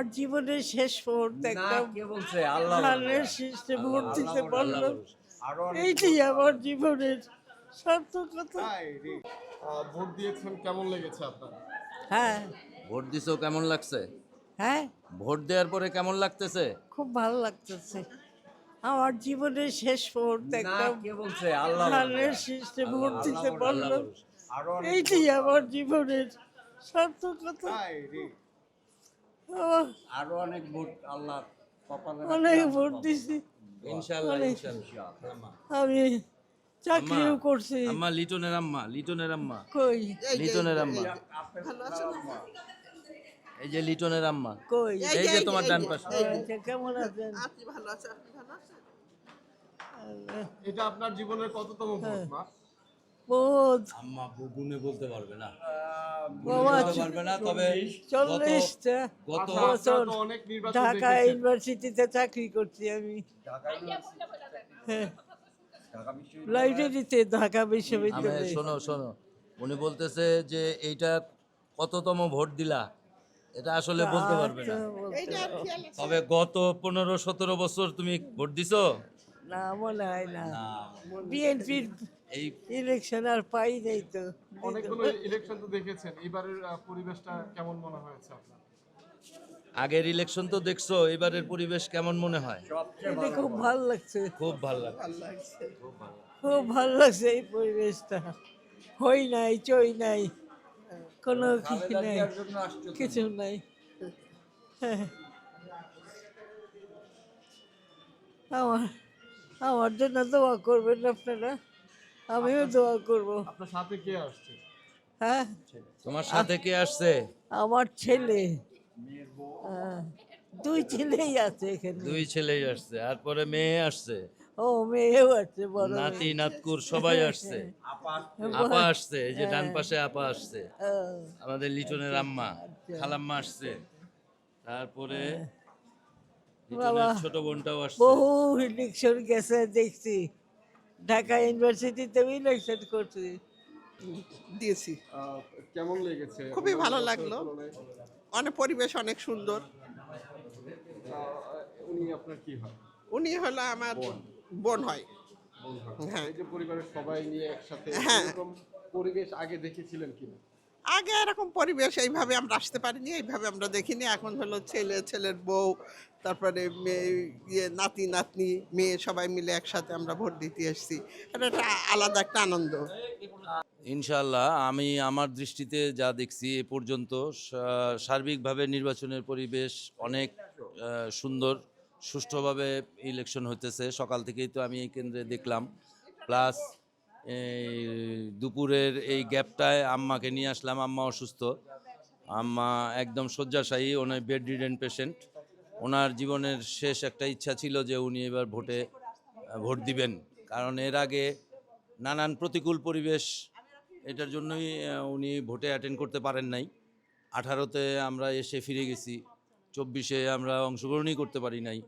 আমার জীবনের শেষ মুহূর্তে একটা কে বলছে? আল্লাহ ধানের শীষে ভোট দিতে পারলাম, আরো এইটাই আমার জীবনের সার্থকতা। ভোট দিয়েছেন, কেমন লেগেছে আপনার? হ্যাঁ ভোট দিছো, কেমন লাগছে? হ্যাঁ, ভোট দেওয়ার পরে কেমন লাগতেছে? খুব ভালো লাগতেছে। আমার জীবনের শেষ মুহূর্তে একটা কে বলছে? আল্লাহ ধানের শীষে ভোট দিতে পারলাম, আরো এইটাই আমার জীবনের সার্থকতা। আহ, আরো অনেক ভোট আল্লাহ কপালে অনেক ভোট দিছি, ইনশাআল্লাহ অনেক। ইনশাআল্লাহ। আমি চাকরিও করছি। আম্মা লিটনের আম্মা কই লিটনের আম্মা, এই যে লিটনের আম্মা, কই এই যে তোমার ডান পাশে। আচ্ছা, কেমন আছেন? এটা আপনার জীবনের কততম ভোট, মা? বহুত আম্মা গুনে বলতে পারবে না, বাবা, বলতে পারবে না, তবে 40টা গত আচ্ছা, আপনারা তো অনেক নির্বাচন ঢাকা দেখেছেন। ইউনিভার্সিটিতে চাকরি করছি আমি। হ্যাঁ, লাইব্রেরিতে ঢাকা আমি বিশ্ববিদ্যালয়ে। শোনো উনি বলতেছে যে এইটা কততম ভোট দিলা, এটা আসলে বলতে পারবে না, তবে গত 15-17 বছর তুমি ভোট দিছো। না, মনে হয় না। বিএনপির এই ইলেকশন আর পাই নাই তো। অনেকগুলো ইলেকশন তো দেখেছেন, এবারের পরিবেশটা কেমন মনে হয়েছে আপনার? আগের ইলেকশন তো দেখছো, এবারের পরিবেশ কেমন মনে হয়? এটা খুব ভালো লাগছে, খুব ভালো লাগে। খুব ভালো লাগছে এই পরিবেশটা। হই নাই, চই নাই, কোনো কিছু নাই, কিছু নাই। হ্যাঁ। আমার আমার জন্য দোয়া করবেন আপনারা, আমিও দোয়া করব। আপনার সাথে কে আসছে? হ্যাঁ, তোমার সাথে কে আসছে? আমার ছেলে, দুই ছেলেই আছে এখানে। দুই ছেলেই আসছে, আর পরে মেয়ে আসছে, ও, মেয়েও আছে, বড় নাতি মেয়ে। নাতকুর সবাই আসছে, আপা আসছে, এই যে ডান পাশে আপা আসছে, হ্যাঁ, আমাদের লিটনের আম্মা, খালাম্মা আসছে, তারপরে বাবা, লিটনের ছোট বোনটাও আসছে। বহু ইলেকশন গেছে দেখছি, ঢাকা ইউনিভার্সিটিতে ইলেকশন করছি। দিয়েছি। কেমন লেগেছে? খুবই ভালো অন্যান্য লাগলো। বছরের তুলনায়? অনেক পরিবেশ অনেক সুন্দর। উনি আপনার কি হয়? উনি হলো আমার বোন হয়। হ্যাঁ। এই যে পরিবারের সবাই নিয়ে একসাথে, হ্যাঁ। এরকম পরিবেশ আগে দেখেছিলেন কিনা? আগে এরকম পরিবেশ এইভাবে আমরা আসতে পারিনি, এইভাবে আমরা দেখিনি। এখন হলো ছেলে, ছেলের বউ, তারপরে মেয়ে, নাতি নাতনি, মেয়ে সবাই মিলে একসাথে আমরা ভোট দিতে এসেছি। এটা একটা আলাদা একটা আনন্দ। ইনশাআল্লাহ আমি আমার দৃষ্টিতে যা দেখছি এ পর্যন্ত সার্বিকভাবে নির্বাচনের পরিবেশ অনেক সুন্দর, সুষ্ঠুভাবে ইলেকশন হতেছে। সকাল থেকেই তো আমি এই কেন্দ্রে দেখলাম, প্লাস এই দুপুরের এই গ্যাপটায় আম্মাকে নিয়ে আসলাম। আম্মা অসুস্থ, আম্মা একদম শয্যাশায়ী, ওনার বেড রিডেন পেশেন্ট। ওনার জীবনের শেষ একটা ইচ্ছা ছিল যে উনি এবার ভোট দিবেন, কারণ এর আগে নানান প্রতিকূল পরিবেশ, এটার জন্যই উনি ভোটে অ্যাটেন্ড করতে পারেন নাই। 18-তে আমরা এসে ফিরে গেছি, 24-এ আমরা অংশগ্রহণই করতে পারি নাই।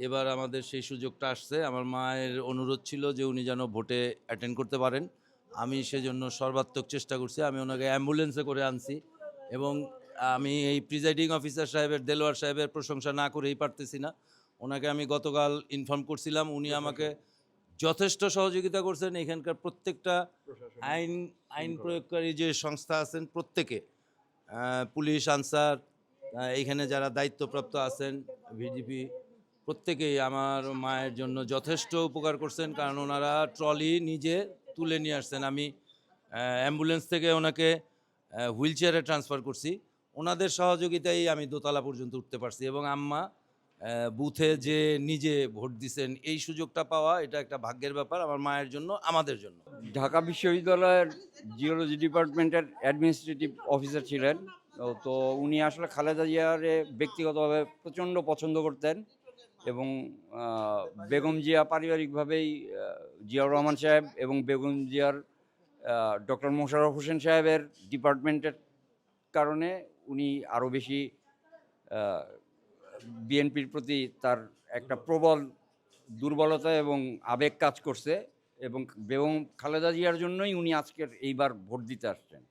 এবার আমাদের সেই সুযোগটা আসছে। আমার মায়ের অনুরোধ ছিল যে উনি যেন ভোটে অ্যাটেন্ড করতে পারেন, আমি সেজন্য সর্বাত্মক চেষ্টা করছি। আমি ওনাকে অ্যাম্বুলেন্সে করে আনছি, এবং আমি এই প্রিজাইডিং অফিসার সাহেবের, দেলোয়ার সাহেবের প্রশংসা না করেই পারতেছি না। ওনাকে আমি গতকাল ইনফর্ম করছিলাম, উনি আমাকে যথেষ্ট সহযোগিতা করছেন। এখানকার প্রত্যেকটা আইন প্রয়োগকারী যে সংস্থা আছেন প্রত্যেকে, পুলিশ, আনসার, এইখানে যারা দায়িত্বপ্রাপ্ত আছেন, ভিডিপি, প্রত্যেকেই আমার মায়ের জন্য যথেষ্ট উপকার করছেন, কারণ ওনারা ট্রলি নিজে তুলে নিয়ে আসছেন। আমি অ্যাম্বুলেন্স থেকে ওনাকে হুইল চেয়ারে ট্রান্সফার করছি, ওনাদের সহযোগিতায় আমি দোতলা পর্যন্ত উঠতে পারছি। এবং আম্মা বুথে যে নিজে ভোট দিছেন, এই সুযোগটা পাওয়া এটা একটা ভাগ্যের ব্যাপার আমার মায়ের জন্য, আমাদের জন্য। ঢাকা বিশ্ববিদ্যালয়ের জিওলজি ডিপার্টমেন্টের অ্যাডমিনিস্ট্রেটিভ অফিসার ছিলেন। তো উনি আসলে খালেদা জিয়ারে ব্যক্তিগতভাবে প্রচণ্ড পছন্দ করতেন, এবং বেগম জিয়া পারিবারিকভাবেই জিয়াউর রহমান সাহেব এবং বেগম জিয়ার ডক্টর মোশাররফ হোসেন সাহেবের ডিপার্টমেন্টের কারণে উনি আরও বেশি বিএনপির প্রতি তার একটা প্রবল দুর্বলতা এবং আবেগ কাজ করছে, এবং বেগম খালেদা জিয়ার জন্যই উনি আজকের এইবার ভোট দিতে আসছেন।